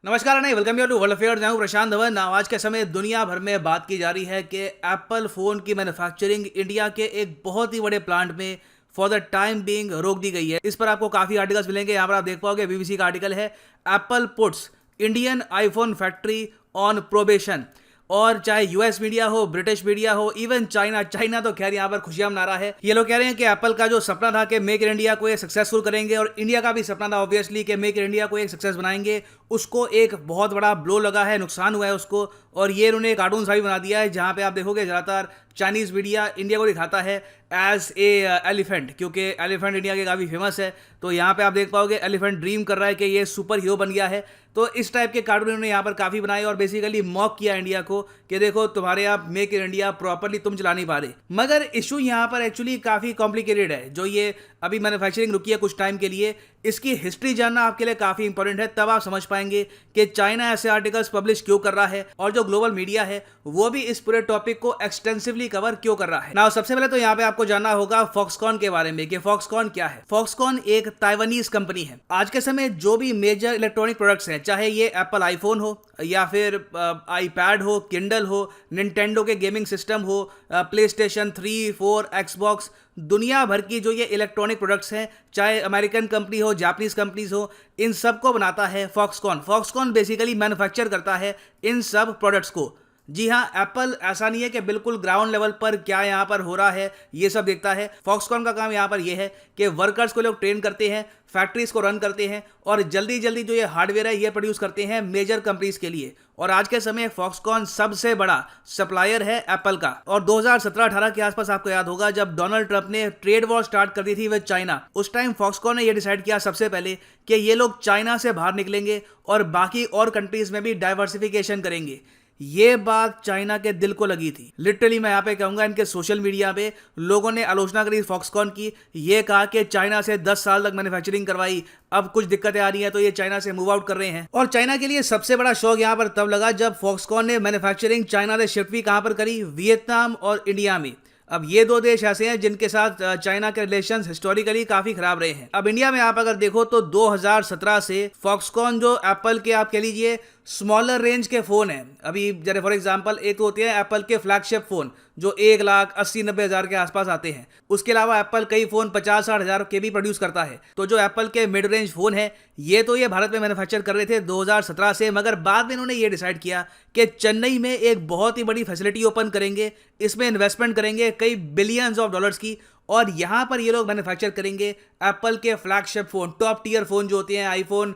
नमस्कार नहीं, welcome you to world affairs. मैं हूं प्रशांत धवन। आज के समय दुनिया भर में बात की जा रही है कि एप्पल फ़ोन की मैन्युफैक्चरिंग इंडिया के एक बहुत ही बड़े प्लांट में फॉर द टाइम बीइंग रोक दी गई है। इस पर आपको काफ़ी आर्टिकल्स मिलेंगे। यहाँ पर आप देख पाओगे बीबीसी का आर्टिकल है, Apple puts Indian iPhone factory on probation. और चाहे यूएस मीडिया हो, ब्रिटिश मीडिया हो, इवन चाइना तो खैर यहाँ पर खुशियां मना रहा है। ये लोग कह रहे हैं कि एप्पल का जो सपना था कि मेक इन इंडिया को एक सक्सेसफुल करेंगे, और इंडिया का भी सपना था ऑब्वियसली कि मेक इन इंडिया को एक सक्सेस बनाएंगे, उसको एक बहुत बड़ा ब्लो लगा है, नुकसान हुआ है उसको। और ये उन्होंने कार्टून सा भी बना दिया है जहाँ पे आप देखोगे ज़्यादातर चाइनीज़ मीडिया इंडिया को दिखाता है एज ए एलिफेंट, क्योंकि एलिफेंट इंडिया के काफ़ी फेमस है। तो यहाँ पे आप देख पाओगे एलिफेंट ड्रीम कर रहा है कि ये सुपर हीरो बन गया है। तो इस टाइप के कार्टून उन्होंने यहाँ पर काफ़ी बनाए और बेसिकली मॉक किया इंडिया को कि देखो तुम्हारे यहाँ मेक इन इंडिया प्रॉपरली तुम चला नहीं पा रहे। मगर इशू यहाँ पर एक्चुअली काफ़ी कॉम्प्लिकेटेड है। जो ये अभी मैन्युफैक्चरिंग रुकी है कुछ टाइम के लिए, इसकी हिस्ट्री जानना आपके लिए काफ़ी इंपॉर्टेंट है। तब आप समझ पाएंगे कि चाइना ऐसे आर्टिकल्स पब्लिश क्यों कर रहा है और जो ग्लोबल मीडिया है वो भी इस पूरे टॉपिक को एक्सटेंसिवली कवर क्यों कर रहा है। ना सबसे पहले तो यहाँ पे आपको जानना होगा फॉक्सकॉन के बारे में कि फॉक्सकॉन क्या है। फॉक्सकॉन एक ताइवानीज कंपनी है। आज के समय जो भी मेजर इलेक्ट्रॉनिक प्रोडक्ट्स हैं, चाहे ये एप्पल आईफोन हो या फिर आईपैड हो, किंडल हो, निंटेंडो के गेमिंग सिस्टम हो, प्ले स्टेशन 3, 4, एक्सबॉक्स, दुनिया भर की जो ये इलेक्ट्रॉनिक प्रोडक्ट्स हैं, चाहे अमेरिकन कंपनी हो, जापानीज कंपनीज हो, इन सब को बनाता है फॉक्सकॉन। फॉक्सकॉन बेसिकली मैन्युफैक्चर करता है इन सब प्रोडक्ट्स को। जी हाँ, एप्पल ऐसा नहीं है कि बिल्कुल ग्राउंड लेवल पर क्या यहाँ पर हो रहा है ये सब देखता है। फॉक्सकॉन का काम यहाँ पर ये है कि वर्कर्स को लोग ट्रेन करते हैं, फैक्ट्रीज को रन करते हैं और जल्दी जल्दी जो ये हार्डवेयर है ये प्रोड्यूस करते हैं मेजर कंपनीज के लिए। और आज के समय फॉक्सकॉन सबसे बड़ा सप्लायर है एप्पल का। और 2017-18 के आसपास आपको याद होगा जब डोनाल्ड ट्रंप ने ट्रेड वॉर स्टार्ट कर दी थी विद चाइना, उस टाइम फॉक्सकॉन ने ये डिसाइड किया सबसे पहले कि ये लोग चाइना से बाहर निकलेंगे और बाकी और कंट्रीज में भी डाइवर्सिफिकेशन करेंगे। ये बात चाइना के दिल को लगी थी। लिटरली मैं यहाँ पे कहूंगा इनके सोशल मीडिया पे लोगों ने आलोचना करी फॉक्सकॉन की। ये कहा कि चाइना से 10 साल तक मैन्युफैक्चरिंग करवाई, अब कुछ दिक्कतें आ रही हैं तो ये चाइना से मूव आउट कर रहे हैं। और चाइना के लिए सबसे बड़ा शौक यहाँ पर तब लगा जब फॉक्सकॉन ने मैन्युफैक्चरिंग चाइना से शिफ्ट भी कहाँ पर करी, वियतनाम और इंडिया में। अब ये दो देश ऐसे हैं जिनके साथ चाइना के रिलेशंस हिस्टोरिकली काफी खराब रहे हैं। अब इंडिया में आप अगर देखो तो 2017 से फॉक्सकॉन जो एप्पल के आप कह लीजिए स्मॉलर रेंज के फोन है, अभी जैसे फॉर एग्जांपल एक तो होते हैं एप्पल के फ्लैगशिप फोन जो 1,80,90,000 के आसपास आते हैं। उसके अलावा एप्पल कई फोन 50-60 हज़ार के भी प्रोड्यूस करता है। तो जो एप्पल के मिड रेंज फोन है ये तो ये भारत में मैन्युफैक्चर कर रहे थे 2017 से, मगर बाद में इन्होंने ये डिसाइड किया कि चेन्नई में एक बहुत ही बड़ी फैसिलिटी ओपन करेंगे, इसमें इन्वेस्टमेंट करेंगे कई बिलियंस ऑफ डॉलर्स की, और यहां पर ये लोग मैन्युफैक्चर करेंगे एप्पल के flagship phone, top tier phone जो होते हैं, आईफोन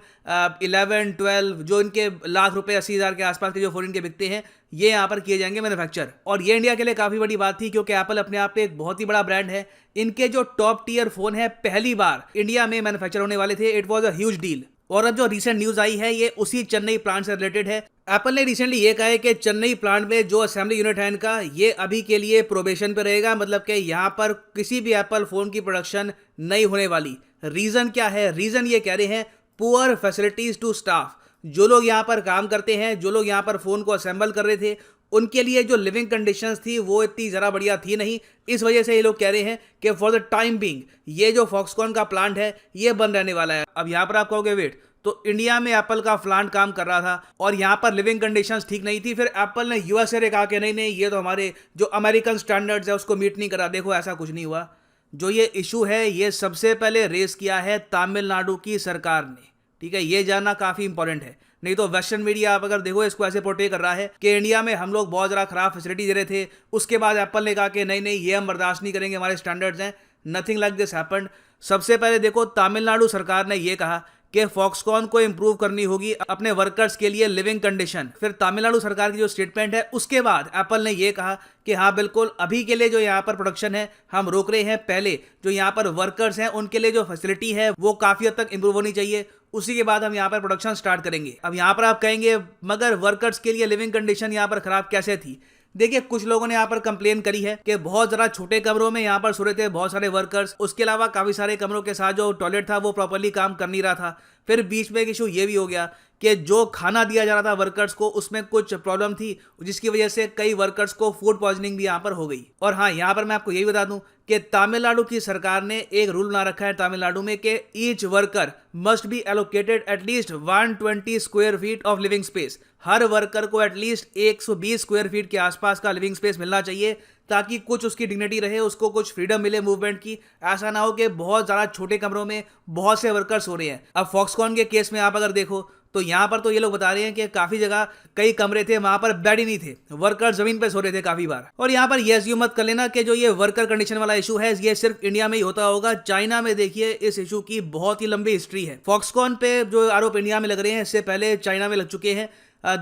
11, 12, जो इनके लाख रुपए 80,000 के आसपास के जो फोन इनके बिकते हैं, ये यहाँ पर किए जाएंगे मैन्युफैक्चर। और ये इंडिया के लिए काफ़ी बड़ी बात थी क्योंकि एप्पल अपने आप पे एक बहुत ही बड़ा ब्रांड है। इनके जो टॉप टीयर फोन है पहली बार इंडिया में मैन्युफैक्चर होने वाले थे। It was a huge deal. और अब जो रिसेंट न्यूज आई है ये उसी चेन्नई प्लांट से रिलेटेड है। एप्पल ने रिसेंटली ये कहा है कि चेन्नई प्लांट में जो असेंबली यूनिट है इनका, ये अभी के लिए प्रोबेशन पे रहेगा, मतलब कि यहाँ पर किसी भी एप्पल फोन की प्रोडक्शन नहीं होने वाली। रीजन क्या है? रीजन ये कह रहे हैं पुअर फैसिलिटीज टू स्टाफ। जो लोग यहाँ पर काम करते हैं, जो लोग यहाँ पर फोन को असेंबल कर रहे थे, उनके लिए जो लिविंग कंडीशंस थी वो इतनी ज़रा बढ़िया थी नहीं। इस वजह से ये लोग कह रहे हैं कि फॉर द टाइम बीइंग ये जो फॉक्सकॉन का प्लांट है ये बंद रहने वाला है। अब यहाँ पर आप कहोगे वेट, तो इंडिया में एप्पल का प्लांट काम कर रहा था और यहाँ पर लिविंग कंडीशंस ठीक नहीं थी, फिर एप्पल ने यूएसए ने कहा कि नहीं नहीं ये तो हमारे जो अमेरिकन स्टैंडर्ड्स है उसको मीट नहीं करा। देखो ऐसा कुछ नहीं हुआ। जो ये इशू है ये सबसे पहले रेस किया है तमिलनाडु की सरकार ने। ठीक है, ये जानना काफ़ी इंपॉर्टेंट है। नहीं तो वेस्टर्न मीडिया आप अगर देखो इसको ऐसे पोर्ट्रे कर रहा है कि इंडिया में हम लोग बहुत ज़्यादा खराब फैसिलिटी दे रहे थे, उसके बाद एप्पल ने कहा कि नहीं नहीं ये हम बर्दाश्त नहीं करेंगे, हमारे स्टैंडर्ड्स हैं। Nothing like this happened. सबसे पहले देखो तमिलनाडु सरकार ने ये कहा कि फॉक्सकॉन को इंप्रूव करनी होगी अपने वर्कर्स के लिए लिविंग कंडीशन। फिर तमिलनाडु सरकार की जो स्टेटमेंट है उसके बाद एप्पल ने ये कहा कि हाँ बिल्कुल अभी के लिए जो यहाँ पर प्रोडक्शन है हम रोक रहे हैं, पहले जो यहाँ पर वर्कर्स हैं उनके लिए जो फैसिलिटी है वो काफ़ी हद तक इंप्रूव होनी चाहिए, उसी के बाद हम यहाँ पर प्रोडक्शन स्टार्ट करेंगे। अब यहाँ पर आप कहेंगे मगर वर्कर्स के लिए लिविंग कंडीशन यहाँ पर खराब कैसे थी? देखिए कुछ लोगों ने यहाँ पर कंप्लेन करी है कि बहुत ज़रा छोटे कमरों में यहाँ पर सो रहे थे बहुत सारे वर्कर्स, उसके अलावा काफ़ी सारे कमरों के साथ जो टॉयलेट था वो प्रॉपर्ली काम कर नहीं रहा था। फिर बीच में एक इशू ये भी हो गया कि जो खाना दिया जा रहा था वर्कर्स को उसमें कुछ प्रॉब्लम थी, जिसकी वजह से कई वर्कर्स को फूड पॉइजनिंग भी यहाँ पर हो गई। और हाँ, यहाँ पर मैं आपको यही बता दूं कि तमिलनाडु की सरकार ने एक रूल बना रखा है तमिलनाडु में कि each worker must be allocated at least 120 square feet of living space. Her worker को एटलीस्ट 120 स्क्वायर फीट के आसपास का लिविंग स्पेस मिलना चाहिए, ताकि कुछ उसकी डिग्निटी रहे, उसको कुछ फ्रीडम मिले मूवमेंट की। ऐसा ना हो कि बहुत ज़्यादा छोटे कमरों में बहुत से वर्कर्स हो रहे हैं। अब फॉक्सकॉन के केस में आप अगर देखो तो यहाँ पर तो ये लोग बता रहे हैं कि काफी जगह कई कमरे थे, वहां पर बेड ही नहीं थे, वर्कर जमीन पे सो रहे थे काफी बार। और यहाँ पर ये अज्यूम मत कर लेना कि जो ये वर्कर कंडीशन वाला इशू है ये सिर्फ इंडिया में ही होता होगा। चाइना में देखिए इस इशू की बहुत ही लंबी हिस्ट्री है। फॉक्सकॉन पे जो आरोप इंडिया में लग रहे हैं इससे पहले चाइना में लग चुके हैं।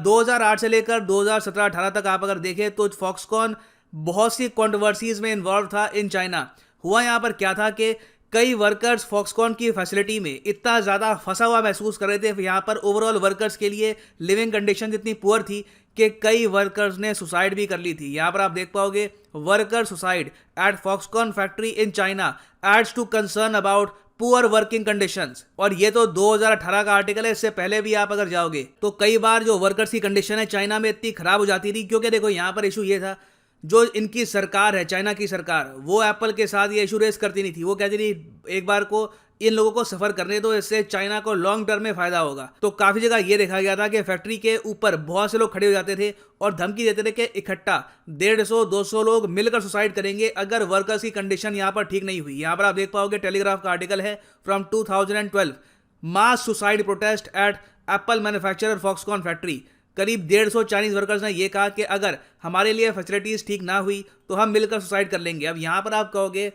2008 से लेकर 2017-18 तक आप अगर देखें तो फॉक्सकॉन बहुत सी कॉन्ट्रोवर्सीज में इन्वॉल्व था इन चाइना। हुआ यहाँ पर क्या था कि कई वर्कर्स फॉक्सकॉन की फैसिलिटी में इतना ज़्यादा फंसा हुआ महसूस कर रहे थे, यहाँ पर ओवरऑल वर्कर्स के लिए लिविंग कंडीशन इतनी पुअर थी कि कई वर्कर्स ने सुसाइड भी कर ली थी। यहाँ पर आप देख पाओगे worker suicide at Foxconn factory in China adds to concern about poor working conditions. और ये तो 2018 का आर्टिकल है, इससे पहले भी आप अगर जाओगे तो कई बार जो वर्कर्स की कंडीशन है चाइना में इतनी खराब हो जाती थी, क्योंकि देखो यहाँ पर इशू ये था, जो इनकी सरकार है चाइना की सरकार, वो एप्पल के साथ ये इशू रेस करती नहीं थी। वो कहती थी एक बार को इन लोगों को सफर करने दो, इससे चाइना को लॉन्ग टर्म में फायदा होगा। तो काफी जगह ये देखा गया था कि फैक्ट्री के ऊपर बहुत से लोग खड़े हो जाते थे और धमकी देते थे कि इकट्ठा 150-200 लोग मिलकर सुसाइड करेंगे अगर वर्कर्स की कंडीशन यहाँ पर ठीक नहीं हुई। यहाँ पर आप देख पाओगे टेलीग्राफ का आर्टिकल है from 2012, mass suicide protest at Apple manufacturer Foxconn factory. करीब 150 चाइनीज वर्कर्स ने यह कहा कि अगर हमारे लिए फैसिलिटीज ठीक ना हुई तो हम मिलकर सुसाइड कर लेंगे। अब यहाँ पर आप कहोगे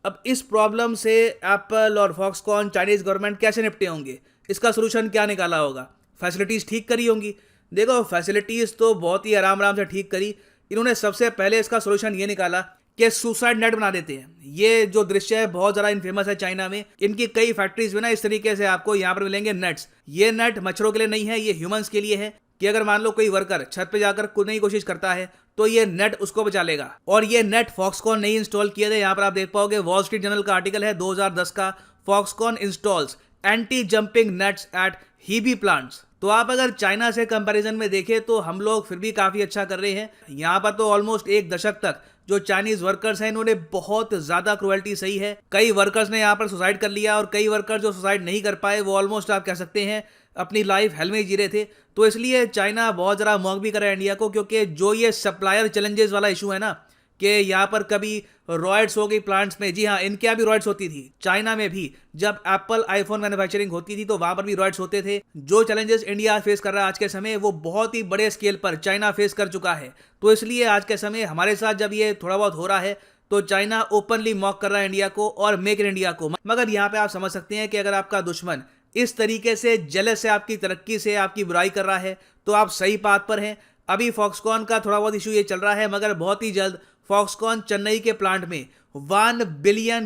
अब इस प्रॉब्लम से एप्पल और फॉक्सकॉन चाइनीज गवर्नमेंट कैसे निपटे होंगे, इसका सोल्यूशन क्या निकाला होगा? फैसिलिटीज ठीक करी होंगी। देखो फैसिलिटीज तो बहुत ही आराम से ठीक करी। इन्होंने सबसे पहले इसका सोल्यूशन ये निकाला कि सुसाइड नेट बना देते हैं। ये जो दृश्य है बहुत ज़्यादा इनफेमस है चाइना में। इनकी कई फैक्ट्रीज में ना इस तरीके से आपको यहाँ पर मिलेंगे नेट्स। ये नेट मच्छरों के लिए नहीं है, ये ह्यूमंस के लिए है कि अगर मान लो कोई वर्कर छत पे जाकर कूदने की कोशिश करता है तो ये नेट उसको बचा लेगा। और ये नेट फॉक्सकॉन नहीं इंस्टॉल किए थे। यहाँ पर आप देख पाओगे वॉल स्ट्रीट जर्नल का आर्टिकल है 2010 का, Foxconn installs anti jumping nets at Hebi plants. तो आप अगर चाइना से कंपैरिजन में देखें तो हम लोग फिर भी काफी अच्छा कर रहे हैं। यहाँ पर तो ऑलमोस्ट एक दशक तक जो चाइनीज वर्कर्स हैं इन्होंने बहुत ज्यादा क्रुएल्टी सही है। कई वर्कर्स ने यहाँ पर सुसाइड कर लिया और कई वर्कर्स जो सुसाइड नहीं कर पाए वो ऑलमोस्ट आप कह सकते हैं अपनी लाइफ हेल में जी रहे थे। तो इसलिए चाइना बहुत ज़रा मॉक भी कर रहा है इंडिया को, क्योंकि जो ये सप्लायर चैलेंजेस वाला इशू है ना कि यहाँ पर कभी रॉयड्स हो गई प्लांट्स में। जी हाँ, इनके यहाँ भी रॉयड्स होती थी। चाइना में भी जब एप्पल आईफोन मैन्युफैक्चरिंग होती थी तो वहां पर भी रॉयड्स होते थे। जो चैलेंजेस इंडिया फेस कर रहा है आज के समय वो बहुत ही बड़े स्केल पर चाइना फेस कर चुका है। तो इसलिए आज के समय हमारे साथ जब ये थोड़ा बहुत हो रहा है तो चाइना ओपनली मॉक कर रहा है इंडिया को और मेक इन इंडिया को। मगर यहाँ पे आप समझ सकते हैं कि अगर आपका दुश्मन इस तरीके से जेलस से आपकी तरक्की से आपकी बुराई कर रहा है तो आप सही पाथ पर हैं। अभी फॉक्सकॉन का थोड़ा बहुत इशू ये चल रहा है, मगर बहुत ही जल्द फॉक्सकॉन चेन्नई के प्लांट में $1 बिलियन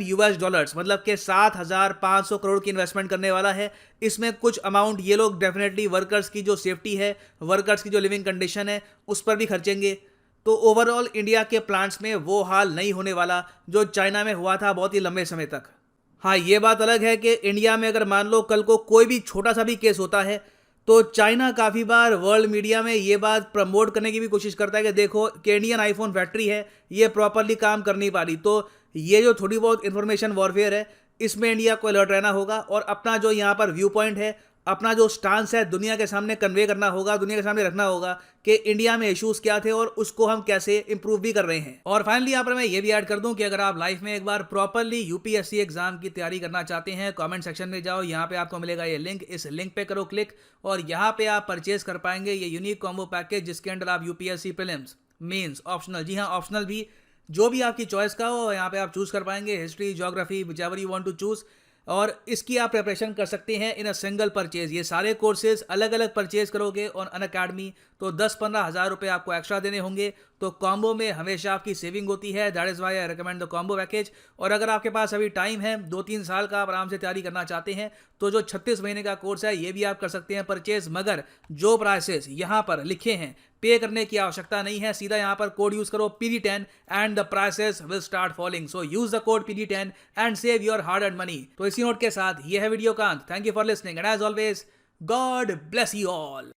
मतलब के 7,500 करोड़ की इन्वेस्टमेंट करने वाला है। इसमें कुछ अमाउंट ये लोग डेफिनेटली वर्कर्स की जो सेफ्टी है, वर्कर्स की जो लिविंग कंडीशन है उस पर भी खर्चेंगे। तो ओवरऑल इंडिया के प्लांट्स में वो हाल नहीं होने वाला जो चाइना में हुआ था बहुत ही लंबे समय तक। हाँ, ये बात अलग है कि इंडिया में अगर मान लो कल को कोई भी छोटा सा भी केस होता है तो चाइना काफ़ी बार वर्ल्ड मीडिया में ये बात प्रमोट करने की भी कोशिश करता है कि देखो कि इंडियन आईफोन फैक्ट्री है ये प्रॉपरली काम कर नहीं पा रही। तो ये जो थोड़ी बहुत इंफॉर्मेशन वॉरफेयर है इसमें इंडिया को अलर्ट रहना होगा और अपना जो यहाँ पर व्यू पॉइंट है, अपना जो स्टांस है दुनिया के सामने कन्वे करना होगा, दुनिया के सामने रखना होगा कि इंडिया में इश्यूज क्या थे और उसको हम कैसे इंप्रूव भी कर रहे हैं। और फाइनली यहाँ पर मैं ये भी ऐड कर दूं कि अगर आप लाइफ में एक बार प्रॉपरली यूपीएससी एग्जाम की तैयारी करना चाहते हैं, कमेंट सेक्शन में जाओ, यहाँ पे आपको मिलेगा ये लिंक, इस लिंक पे करो क्लिक और यहाँ पे आप परचेज कर पाएंगे ये यूनिक कॉम्बो पैकेज जिसके अंदर आप यूपीएससी प्रीलिम्स, मेंस, ऑप्शनल, जी हाँ ऑप्शनल भी, जो भी आपकी चॉइस का हो यहाँ पे आप चूज कर पाएंगे, history, geography, whichever you want to choose. और इसकी आप प्रिपरेशन कर सकते हैं इन अ सिंगल परचेज। ये सारे कोर्सेज अलग अलग परचेज करोगे ऑन अनअकैडमी तो 10-15 हज़ार रुपये आपको एक्स्ट्रा देने होंगे। तो कॉम्बो में हमेशा आपकी सेविंग होती है, that is why I recommend the combo package. और अगर आपके पास अभी टाइम है, 2-3 साल का आप आराम से तैयारी करना चाहते हैं तो जो 36 महीने का कोर्स है ये भी आप कर सकते हैं परचेज। मगर जो प्राइसेस यहाँ पर लिखे हैं पे करने की आवश्यकता नहीं है, सीधा यहाँ पर कोड यूज करो PD10 and the prices will start falling. So use the code PD10 and save your hard earned money. तो इसी नोट के साथ ये है वीडियो का अंत। Thank you for listening and as always God bless you all.